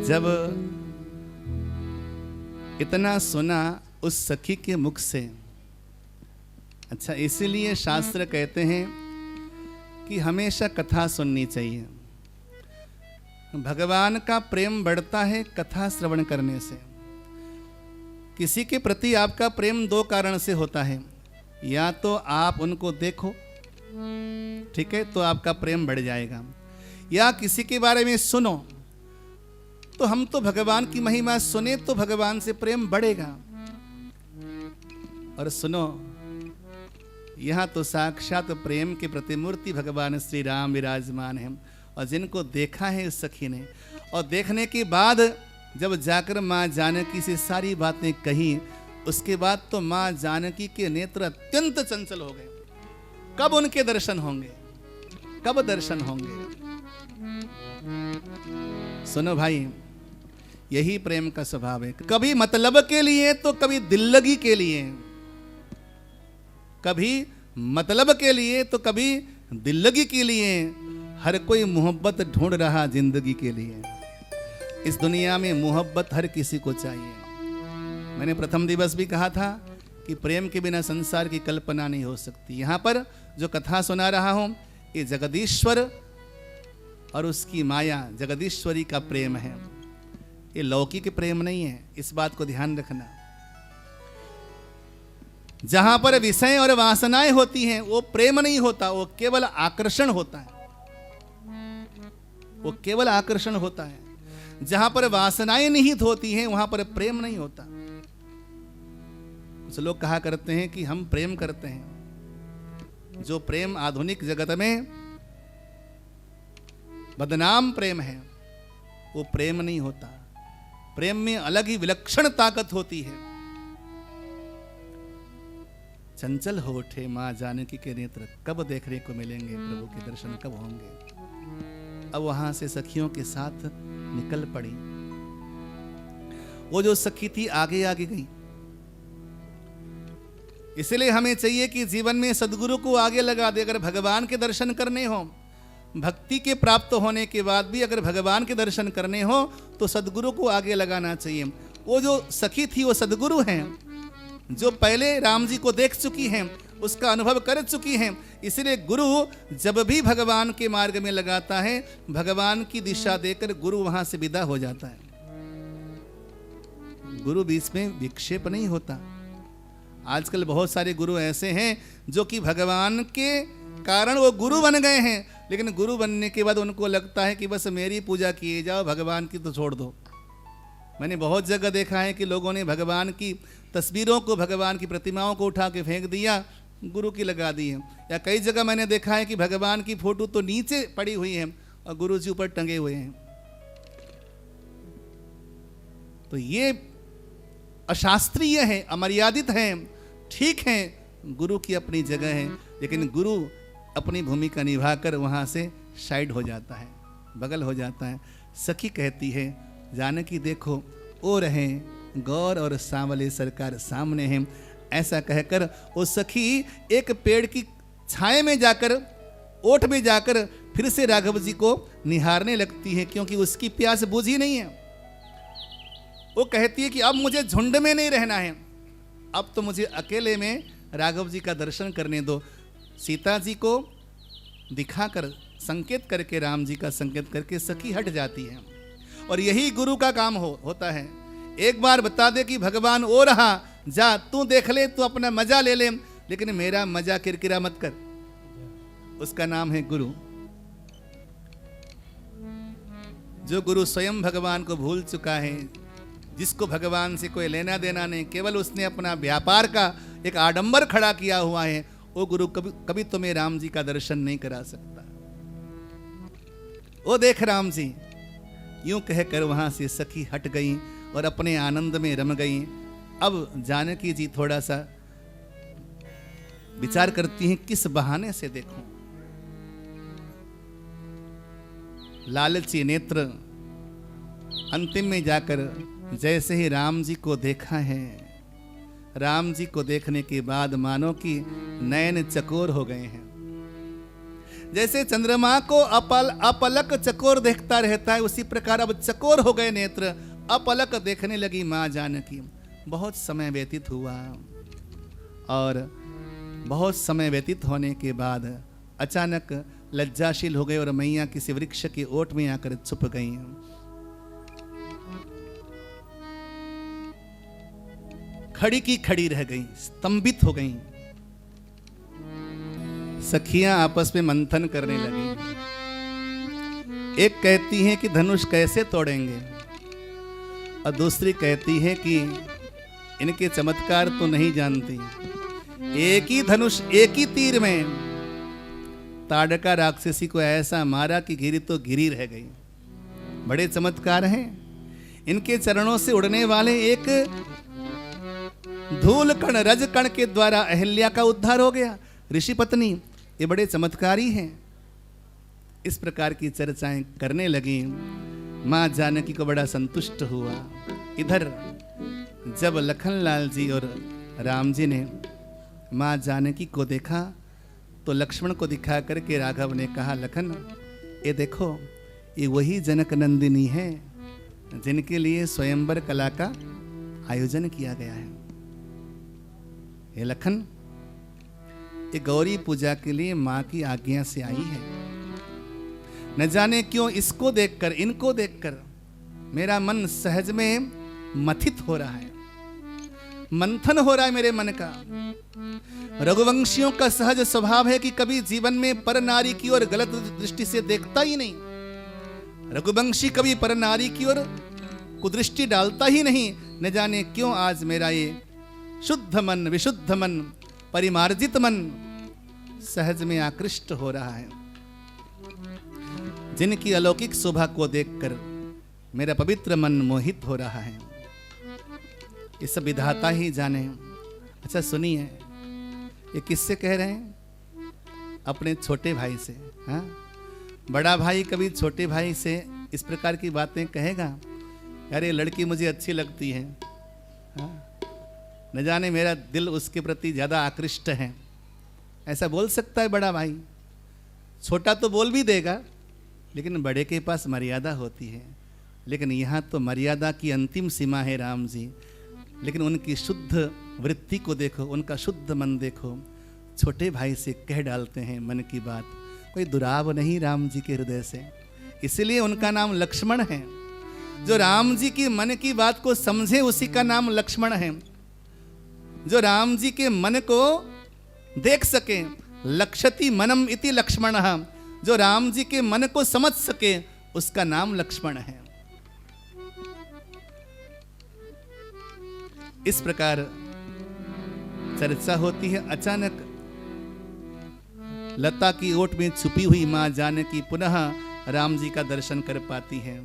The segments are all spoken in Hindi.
जब इतना सुना उस सखी के मुख से, अच्छा इसीलिए शास्त्र कहते हैं कि हमेशा कथा सुननी चाहिए। भगवान का प्रेम बढ़ता है कथा श्रवण करने से। किसी के प्रति आपका प्रेम दो कारण से होता है, या तो आप उनको देखो, ठीक है, तो आपका प्रेम बढ़ जाएगा, या किसी के बारे में सुनो, तो हम तो भगवान की महिमा सुने तो भगवान से प्रेम बढ़ेगा। और सुनो, यहाँ तो साक्षात प्रेम के प्रतिमूर्ति भगवान श्री राम विराजमान हैं, और जिनको देखा है उस सखी ने, और देखने के बाद जब जाकर माँ जानकी से सारी बातें कही, उसके बाद तो माँ जानकी के नेत्र अत्यंत चंचल हो गए। कब उनके दर्शन होंगे, कब दर्शन होंगे? सुनो भाई, यही प्रेम का स्वभाव है। कभी मतलब के लिए तो कभी दिल्लगी के लिए, कभी मतलब के लिए तो कभी दिल्लगी के लिए। हर कोई मोहब्बत ढूंढ रहा जिंदगी के लिए। इस दुनिया में मोहब्बत हर किसी को चाहिए। मैंने प्रथम दिवस भी कहा था कि प्रेम के बिना संसार की कल्पना नहीं हो सकती। यहाँ पर जो कथा सुना रहा हूँ ये जगदीश्वर और उसकी माया जगदीश्वरी का प्रेम है, ये लौकिक प्रेम नहीं है, इस बात को ध्यान रखना। जहां पर विषय और वासनाएं होती हैं वो प्रेम नहीं होता, वो केवल आकर्षण होता है, वो केवल आकर्षण होता है। जहां पर वासनाएं निहित होती हैं वहां पर प्रेम नहीं होता। कुछ लोग कहा करते हैं कि हम प्रेम करते हैं। जो प्रेम आधुनिक जगत में बदनाम प्रेम है वो प्रेम नहीं होता। प्रेम में अलग ही विलक्षण ताकत होती है। चंचल हो उठे माँ जानकी के नेत्र, कब देखने को मिलेंगे, प्रभु के दर्शन कब होंगे। अब वहां से सखियों के साथ निकल पड़ी। वो जो सखी थी आगे आगे गई। इसलिए हमें चाहिए कि जीवन में सदगुरु को आगे लगा दे। अगर भगवान के दर्शन करने हो, भक्ति के प्राप्त होने के बाद भी अगर भगवान के दर्शन करने हो तो सदगुरु को आगे लगाना चाहिए। वो जो सखी थी वो सदगुरु हैं, जो पहले राम जी को देख चुकी हैं, उसका अनुभव कर चुकी हैं। इसलिए गुरु जब भी भगवान के मार्ग में लगाता है, भगवान की दिशा देकर गुरु वहां से विदा हो जाता है। गुरु बीच में विक्षेप नहीं होता। आजकल बहुत सारे गुरु ऐसे हैं जो कि भगवान के कारण वो गुरु बन गए हैं, लेकिन गुरु बनने के बाद उनको लगता है कि बस मेरी पूजा किए जाओ, भगवान की तो छोड़ दो। मैंने बहुत जगह देखा है कि लोगों ने भगवान की तस्वीरों को, भगवान की प्रतिमाओं को उठा के फेंक दिया, गुरु की लगा दी है। या कई जगह मैंने देखा है कि भगवान की फोटो तो नीचे पड़ी हुई है और गुरु जी ऊपर टंगे हुए हैं। तो ये अशास्त्रीय है, अमर्यादित है। ठीक है, गुरु की अपनी जगह है, लेकिन गुरु अपनी भूमिका निभाकर वहां से साइड हो जाता है, बगल हो जाता है। सखी कहती है, जानकी देखो ओ रहे गौर और सांवले सरकार सामने हैं। ऐसा कहकर वो सखी एक पेड़ की छाए में जाकर, ओट में जाकर फिर से राघव जी को निहारने लगती है, क्योंकि उसकी प्यास बुझी नहीं है। वो कहती है कि अब मुझे झुंड में नहीं रहना है, अब तो मुझे अकेले में राघव जी का दर्शन करने दो। सीता जी को दिखाकर, संकेत करके, राम जी का संकेत करके सखी हट जाती है। और यही गुरु का काम होता है। एक बार बता दे कि भगवान ओ रहा, जा तू देख ले, तू अपना मजा ले ले, लेकिन मेरा मजा किरकिरा मत कर। उसका नाम है गुरु। जो गुरु स्वयं भगवान को भूल चुका है, जिसको भगवान से कोई लेना देना नहीं, केवल उसने अपना व्यापार का एक आडंबर खड़ा किया हुआ है, वो गुरु कभी तुम्हें राम जी का दर्शन नहीं करा सकता। वो देख राम जी, यूं कहकर वहां से सखी हट गई और अपने आनंद में रम गई। अब जानकी जी थोड़ा सा विचार करती हैं, किस बहाने से देखूं। लालची नेत्र अंतिम में जाकर जैसे ही राम जी को देखा है, राम जी को देखने के बाद मानो कि नयन चकोर हो गए हैं। जैसे चंद्रमा को अपलक चकोर देखता रहता है, उसी प्रकार अब चकोर हो गए नेत्र, अपलक देखने लगी माँ जानकी। बहुत समय व्यतीत हुआ और बहुत समय व्यतीत होने के बाद अचानक लज्जाशील हो गए और मैया किसी वृक्ष के ओट में आकर छुप गई। खड़ी की खड़ी रह गई, स्तंभित हो गई। सखियां आपस में मंथन करने लगी। एक कहती है कि धनुष कैसे तोड़ेंगे और दूसरी कहती है कि इनके चमत्कार तो नहीं जानती। एक ही धनुष एक ही तीर में ताड़का राक्षसी को ऐसा मारा कि गिरी तो गिरी रह गई। बड़े चमत्कार हैं इनके चरणों से उड़ने वाले। एक धूल कण रज कण के द्वारा अहिल्या का उद्धार हो गया। ऋषि पत्नी ये बड़े चमत्कारी हैं। इस प्रकार की चर्चाएं करने लगी। मां जानकी को बड़ा संतुष्ट हुआ। इधर जब लखनलाल जी और राम जी ने मां जानकी को देखा तो लक्ष्मण को दिखा करके राघव ने कहा, लखन ये देखो, ये वही जनक नंदिनी है जिनके लिए स्वयंवर कला का आयोजन किया गया है। ये लखन, ये गौरी पूजा के लिए मां की आज्ञा से आई है। न जाने क्यों इसको देखकर, इनको देखकर मेरा मन सहज में मथित हो रहा है, मंथन हो रहा है मेरे मन का। रघुवंशियों का सहज स्वभाव है कि कभी जीवन में पर नारी की ओर गलत दृष्टि से देखता ही नहीं। रघुवंशी कभी पर नारी की ओर कुदृष्टि डालता ही नहीं। न जाने क्यों आज मेरा ये शुद्ध मन, विशुद्ध मन, परिमार्जित मन सहज में आकृष्ट हो रहा है। जिनकी अलौकिक शोभा को देखकर मेरा पवित्र मन मोहित हो रहा है। ये सब विधाता ही जाने। अच्छा सुनिए, ये किससे कह रहे हैं? अपने छोटे भाई से। हाँ, बड़ा भाई कभी छोटे भाई से इस प्रकार की बातें कहेगा? अरे लड़की मुझे अच्छी लगती है, हाँ, न जाने मेरा दिल उसके प्रति ज़्यादा आकृष्ट है, ऐसा बोल सकता है बड़ा भाई? छोटा तो बोल भी देगा, लेकिन बड़े के पास मर्यादा होती है। लेकिन यहाँ तो मर्यादा की अंतिम सीमा है राम जी। लेकिन उनकी शुद्ध वृत्ति को देखो, उनका शुद्ध मन देखो। छोटे भाई से कह डालते हैं मन की बात। कोई दुराव नहीं राम जी के हृदय से, इसलिए उनका नाम लक्ष्मण है। जो राम जी की मन की बात को समझे उसी का नाम लक्ष्मण है। जो राम जी के मन को देख सके, लक्षति मनम इति लक्ष्मणः, जो राम जी के मन को समझ सके उसका नाम लक्ष्मण है। इस प्रकार चर्चा होती है। अचानक लता की ओट में छुपी हुई मां जानकी पुनः राम जी का दर्शन कर पाती है।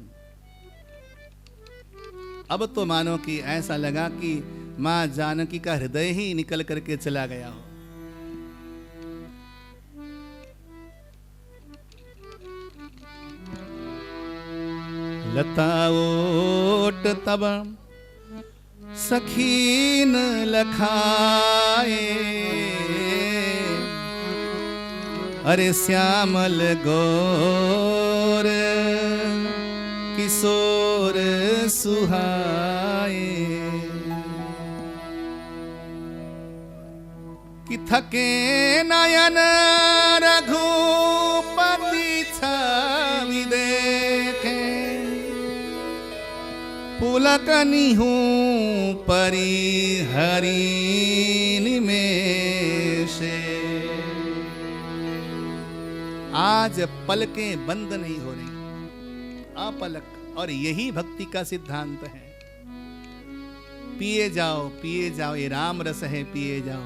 अब तो मानो कि ऐसा लगा कि मां जानकी का हृदय ही निकल करके चला गया हो। लता ओट तब सखीन लखाए, अरे श्यामल गौर किशोर सुहाए, कि थके नयन रघुपति छवि देखे, पुलक निहूं परिहरि निमेषे। आज पलकें बंद नहीं हो रही, अपलक। और यही भक्ति का सिद्धांत है। पिए जाओ पिए जाओ, ये राम रस है, पिए जाओ।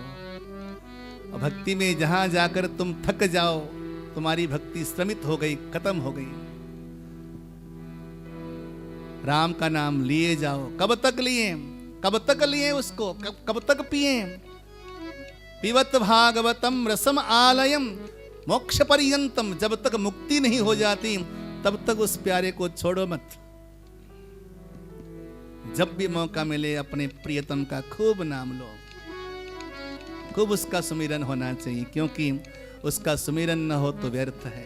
और भक्ति में जहां जाकर तुम थक जाओ, तुम्हारी भक्ति श्रमित हो गई, खत्म हो गई। राम का नाम लिए जाओ। कब तक लिए? कब तक लिए उसको? कब तक पिए? पिबत भागवतम रसम आलयम मोक्ष पर्यंतम। जब तक मुक्ति नहीं हो जाती तब तक उस प्यारे को छोड़ो मत। जब भी मौका मिले अपने प्रियतम का खूब नाम लो, खूब उसका सुमिरन होना चाहिए। क्योंकि उसका सुमिरन न हो तो व्यर्थ है।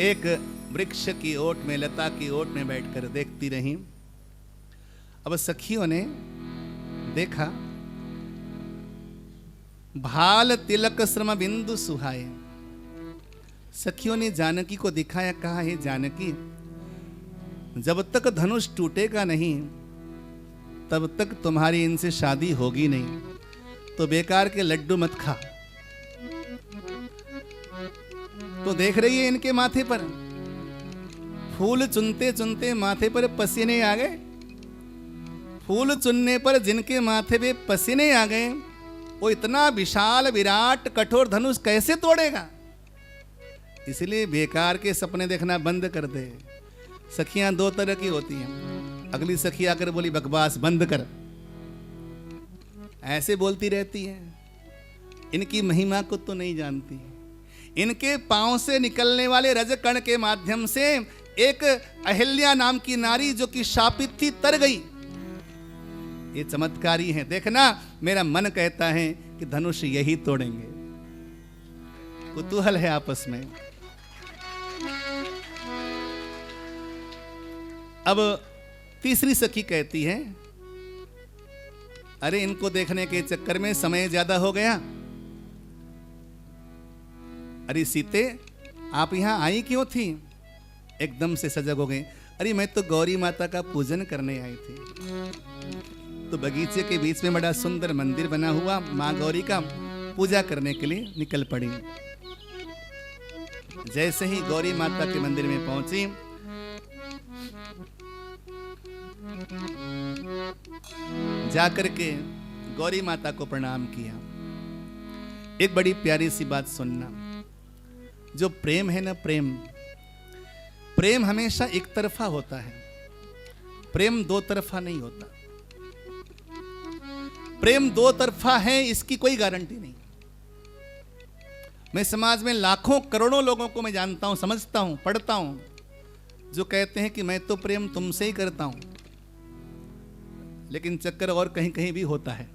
एक वृक्ष की ओट में, लता की ओट में बैठकर देखती रही। अब सखियों ने देखा, भाल तिलक श्रम बिंदु सुहाए। सखियों ने जानकी को दिखाया, कहा है जानकी, जब तक धनुष टूटेगा नहीं तब तक तुम्हारी इनसे शादी होगी नहीं, तो बेकार के लड्डू मत खा। तो देख रही है इनके माथे पर फूल चुनते चुनते माथे पर पसीने आ गए। फूल चुनने पर जिनके माथे पे पसीने आ गए, वो इतना विशाल विराट कठोर धनुष कैसे तोड़ेगा? इसलिए बेकार के सपने देखना बंद कर दे। सखियां दो तरह की होती हैं। अगली सखी आकर बोली, बकवास बंद कर, ऐसे बोलती रहती है, इनकी महिमा को तो नहीं जानती। इनके पांव से निकलने वाले रजकण के माध्यम से एक अहिल्या नाम की नारी जो कि शापित थी, तर गई। ये चमत्कारी हैं। देखना, मेरा मन कहता है कि धनुष यही तोड़ेंगे। कुतूहल है आपस में। अब तीसरी सखी कहती है, अरे इनको देखने के चक्कर में समय ज्यादा हो गया। अरे सीते, आप यहां आई क्यों थी? एकदम से सजग हो गई। अरे मैं तो गौरी माता का पूजन करने आई थी। तो बगीचे के बीच में बड़ा सुंदर मंदिर बना हुआ, माँ गौरी का पूजा करने के लिए निकल पड़ी। जैसे ही गौरी माता के मंदिर में पहुंची, जाकर के गौरी माता को प्रणाम किया। एक बड़ी प्यारी सी बात सुनना, जो प्रेम है ना, प्रेम हमेशा एक तरफा होता है। प्रेम दो तरफा नहीं होता। प्रेम दो तरफा है इसकी कोई गारंटी नहीं। मैं समाज में लाखों करोड़ों लोगों को मैं जानता हूं, समझता हूं, पढ़ता हूं, जो कहते हैं कि मैं तो प्रेम तुमसे ही करता हूं, लेकिन चक्कर और कहीं कहीं भी होता है।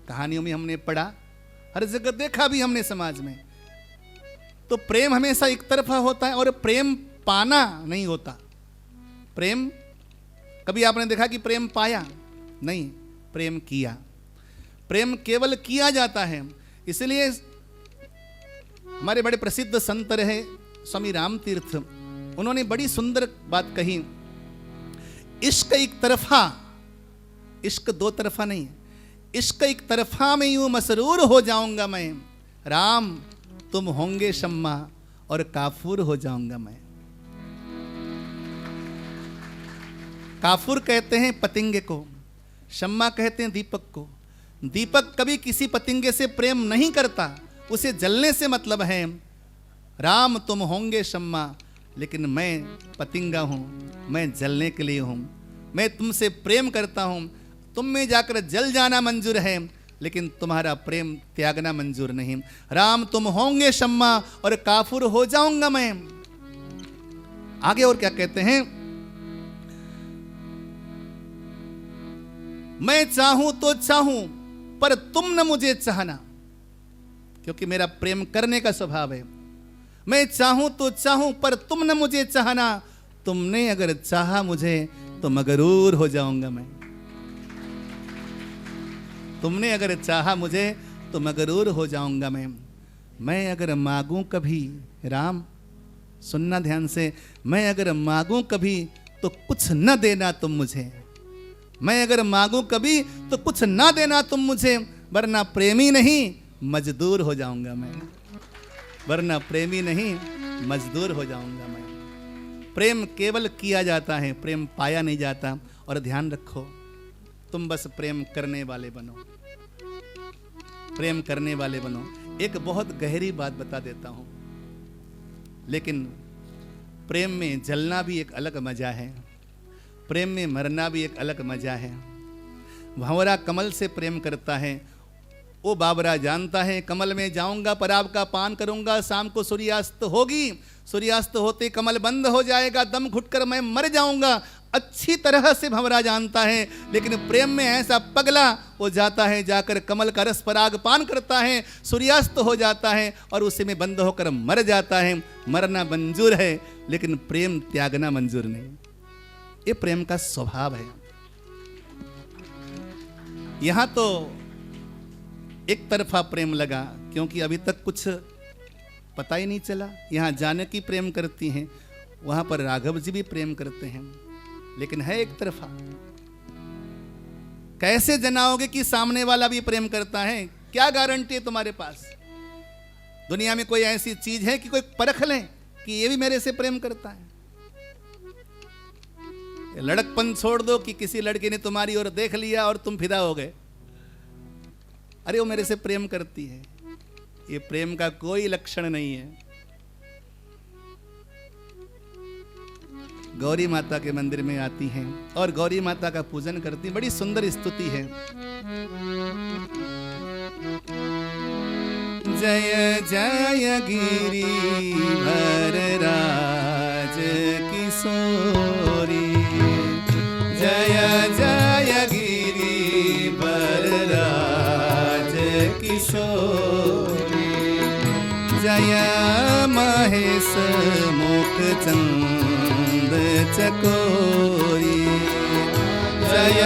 कहानियों में हमने पढ़ा, हर जगह देखा भी हमने समाज में। तो प्रेम हमेशा एक तरफा होता है और प्रेम पाना नहीं होता। प्रेम, कभी आपने देखा कि प्रेम पाया? नहीं, प्रेम किया। प्रेम केवल किया जाता है। इसलिए हमारे बड़े प्रसिद्ध संत रहे स्वामी राम तीर्थ, उन्होंने बड़ी सुंदर बात कही, इश्क एक तरफा, इश्क दो तरफा नहीं, इश्क एक तरफा में यूं मसरूर हो जाऊंगा मैं, राम तुम होंगे शम्मा और काफूर हो जाऊंगा मैं। काफूर कहते हैं पतिंगे को, शम्मा कहते हैं दीपक को। दीपक कभी किसी पतिंगे से प्रेम नहीं करता, उसे जलने से मतलब है। राम तुम होंगे शम्मा, लेकिन मैं पतिंगा हूं, मैं जलने के लिए हूं। मैं तुमसे प्रेम करता हूं, तुम में जाकर जल जाना मंजूर है, लेकिन तुम्हारा प्रेम त्यागना मंजूर नहीं। राम तुम होंगे शम्मा और काफूर हो जाऊंगा मैं। आगे और क्या कहते हैं, मैं चाहूं तो चाहूं पर तुम न मुझे चाहना, क्योंकि मेरा प्रेम करने का स्वभाव है। मैं चाहूं तो चाहूं पर तुम न मुझे चाहना, तुमने अगर चाहा मुझे तो मगरूर हो जाऊंगा मैं। तुमने अगर चाहा मुझे तो मगरूर हो जाऊंगा मैं अगर मांगूं कभी, राम सुनना ध्यान से, मैं अगर मांगूं कभी तो कुछ न देना तुम मुझे। मैं अगर मांगूं कभी तो कुछ ना देना तुम मुझे, वरना प्रेमी नहीं मजदूर हो जाऊंगा मैं। वरना प्रेमी नहीं मजदूर हो जाऊंगा मैं। प्रेम केवल किया जाता है, प्रेम पाया नहीं जाता। और ध्यान रखो, तुम बस प्रेम करने वाले बनो, प्रेम करने वाले बनो। एक बहुत गहरी बात बता देता हूं, लेकिन प्रेम में जलना भी एक अलग मजा है, प्रेम में मरना भी एक अलग मजा है। भंवरा कमल से प्रेम करता है, वो बाबरा जानता है कमल में जाऊंगा, पराब का पान करूंगा, शाम को सूर्यास्त होगी, सूर्यास्त होते कमल बंद हो जाएगा, दम घुटकर मैं मर जाऊंगा। अच्छी तरह से भंवरा जानता है, लेकिन प्रेम में ऐसा पगला वो जाता है, जाकर कमल का रस पराग पान करता है, सूर्यास्त हो जाता है और उसी में बंद होकर मर जाता है। मरना मंजूर है लेकिन प्रेम त्यागना मंजूर नहीं। ये प्रेम का स्वभाव है। यहां तो एक तरफा प्रेम लगा, क्योंकि अभी तक कुछ पता ही नहीं चला। यहां जानकी प्रेम करती हैं, वहां पर राघव जी भी प्रेम करते हैं, लेकिन है एक तरफा। कैसे जनाओगे कि सामने वाला भी प्रेम करता है? क्या गारंटी है तुम्हारे पास? दुनिया में कोई ऐसी चीज है कि कोई परख ले कि ये भी मेरे से प्रेम करता है? लड़कपन छोड़ दो कि किसी लड़की ने तुम्हारी ओर देख लिया और तुम फिदा हो गए, अरे वो मेरे से प्रेम करती है। ये प्रेम का कोई लक्षण नहीं है। गौरी माता के मंदिर में आती हैं और गौरी माता का पूजन करती हैं। बड़ी सुंदर स्तुति है। जय जय गिरिवर राज किशोरी, जय जय गिरिवर राज किशोरी, जय महेश मुखचंद चकोरी, जय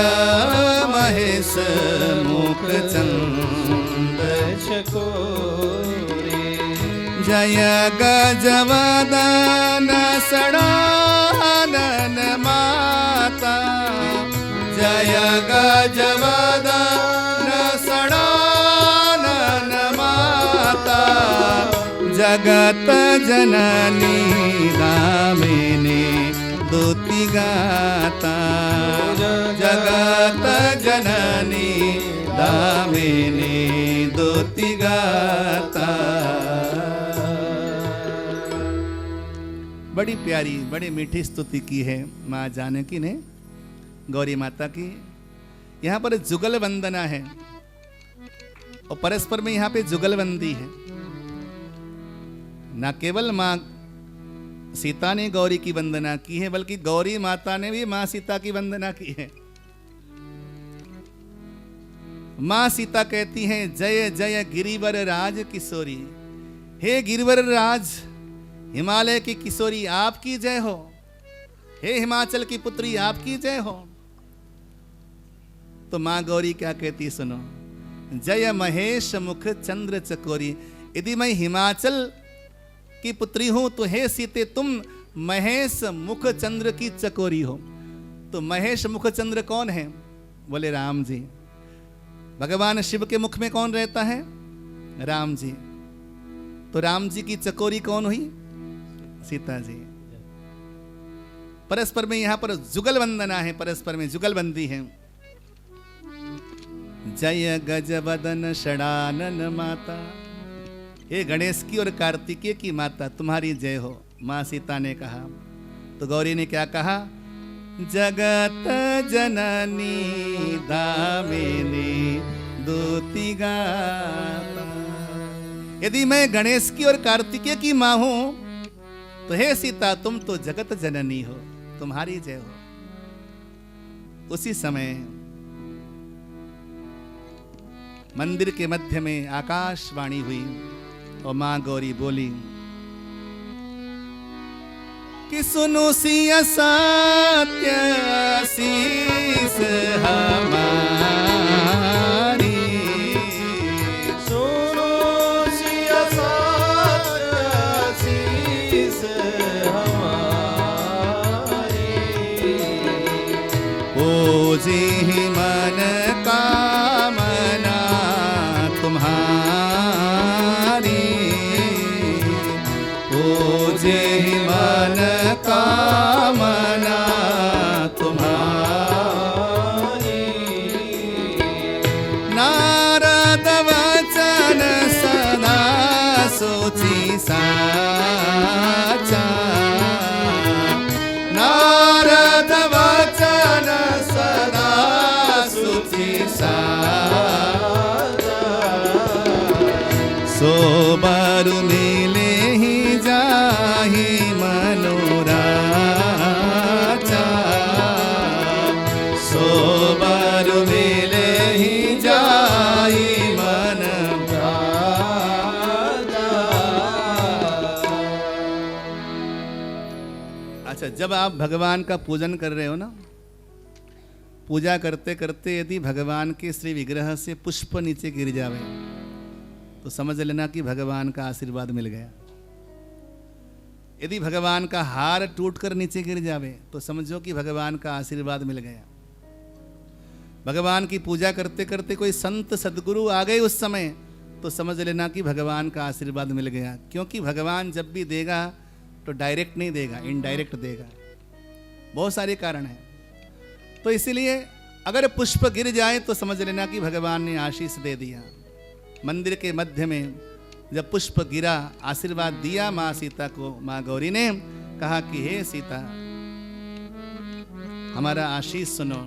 महेश मुखचंद चकोरी, जय गजवदन सडानन माता, जय गजवदन सडानन माता, जगत जननी दामिनी स्तुति गाता, जगत जननी दामिनी स्तुति गाता। बड़ी प्यारी बड़ी मीठी स्तुति की है माँ जानकी ने गौरी माता की। यहाँ पर जुगल वंदना है और परस्पर में यहाँ पे जुगलबंदी है। ना केवल माँ सीता ने गौरी की वंदना की है, बल्कि गौरी माता ने भी माँ सीता की वंदना की है। माँ सीता कहती हैं, जय जय गिरिवर राज किशोरी, हे गिरिवर राज हिमालय की किशोरी आपकी जय हो, हे हिमाचल की पुत्री आपकी जय हो। तो माँ गौरी क्या कहती सुनो, जय महेश मुख चंद्र चकोरी, यदि मैं हिमाचल की पुत्री हूं तो हे सीते तुम महेश मुख चंद्र की चकोरी हो। तो महेश मुख चंद्र कौन है? बोले राम जी। भगवान शिव के मुख में कौन रहता है? राम जी। तो राम जी की चकोरी कौन हुई? सीता जी। परस्पर में यहां पर जुगल वंदना है, परस्पर में जुगलबंदी है। जय गजवदन षडानन माता, हे गणेश की और कार्तिकेय की माता तुम्हारी जय हो। मां सीता ने कहा तो गौरी ने क्या कहा? जगत जननी दामिनी स्तुति गाता। यदि मैं गणेश की और कार्तिकेय की मां हूं तो हे सीता तुम तो जगत जननी हो, तुम्हारी जय हो। उसी समय मंदिर के मध्य में आकाशवाणी हुई और मां गौरी बोली कि सुनो सिया सत्य शीस हमारी, सुनो सिया सत्य शीस हमारी, ओ जी मन कामना तुम्हारी, ओ जी मन कामना तुम्हारी। नारद वचन सदा सोची साचा, नारद वचन सदा जब आप भगवान का पूजन कर रहे हो ना, पूजा करते करते यदि भगवान के श्री विग्रह से पुष्प नीचे गिर जावे तो समझ लेना कि भगवान का आशीर्वाद मिल गया। यदि भगवान का हार टूटकर नीचे गिर जावे तो समझो कि भगवान का आशीर्वाद मिल गया। भगवान की पूजा करते करते कोई संत सदगुरु आ गए उस समय तो समझ लेना कि भगवान का आशीर्वाद मिल गया। क्योंकि भगवान जब भी देगा तो डायरेक्ट नहीं देगा, इनडायरेक्ट देगा। बहुत सारे कारण हैं। तो इसीलिए अगर पुष्प गिर जाए तो समझ लेना कि भगवान ने आशीष दे दिया। मंदिर के मध्य में जब पुष्प गिरा, आशीर्वाद दिया माँ सीता को, माँ गौरी ने कहा कि हे सीता, हमारा आशीष सुनो,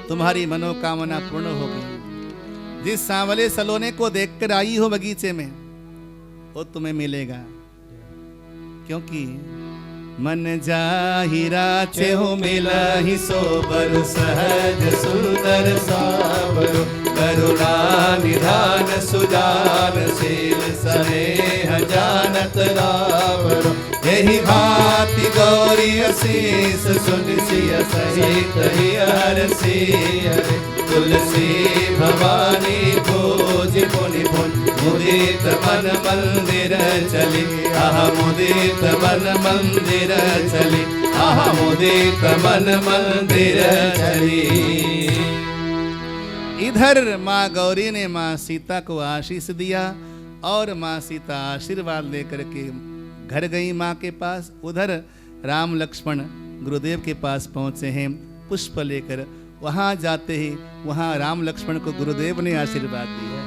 तुम्हारी मनोकामना पूर्ण होगी। जिस सांवले सलोने को देखकर आई हो बगीचे में वो तुम्हें मिलेगा। क्योंकि मन जाहिरा चेहु मिला ही सोबर, सहज सुंदर सावर, करुणा निधान सुजान शील, स्नेह जानत रावर। यही भांति गौरी असीस सुन सिय सहित ही हरसी। तुलसी भवानी भोज पुनि पुन, मुदित मन मंदिर चली। आह मुदित मन मंदिर चली, आह मुदित मन मंदिर चली। इधर माँ गौरी ने माँ सीता को आशीष दिया और माँ सीता आशीर्वाद लेकर के घर गई माँ के पास। उधर राम लक्ष्मण गुरुदेव के पास पहुँचे हैं पुष्प लेकर। वहाँ जाते ही वहाँ राम लक्ष्मण को गुरुदेव ने आशीर्वाद दिया।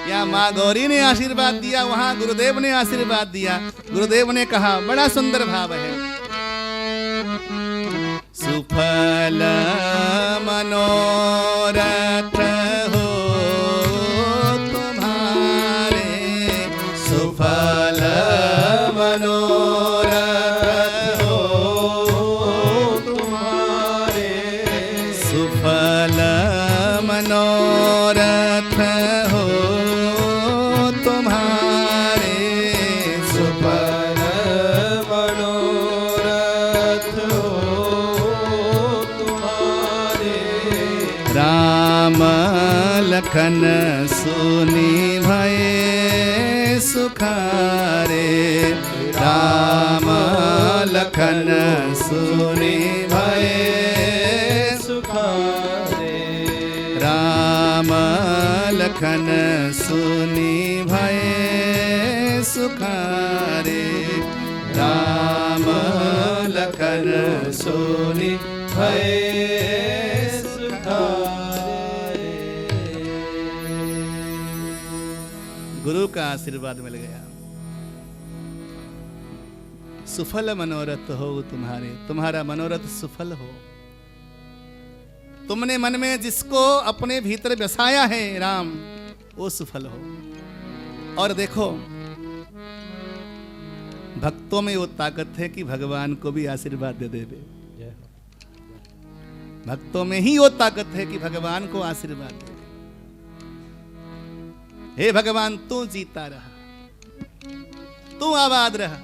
या माँ गौरी ने आशीर्वाद दिया, वहाँ गुरुदेव ने आशीर्वाद दिया। गुरुदेव ने कहा, बड़ा सुंदर भाव है, सुफल मनोरथ हो तुम्हारे, सुफल मनोरथ हो तुम्हारे। सुफल मनोरथ हो तुम्हारे, सुफल मनोरथ हो तुम्हारे। राम लखन सुनि भये सुखारे, राम लखन सुनि भये सुखारे। राम लखन सुनि भये सुखारे, राम लखन सुनि भये सुखारे। गुरु का आशीर्वाद मिल गया। सुफल मनोरथ हो तुम्हारे, तुम्हारा मनोरथ सुफल हो। तुमने मन में जिसको अपने भीतर बसाया है राम, वो सफल हो। और देखो, भक्तों में वो ताकत है कि भगवान को भी आशीर्वाद दे देवे। भक्तों में ही वो ताकत है कि भगवान को आशीर्वाद दे। हे भगवान, तू जीता रहा, तू आबाद रहा।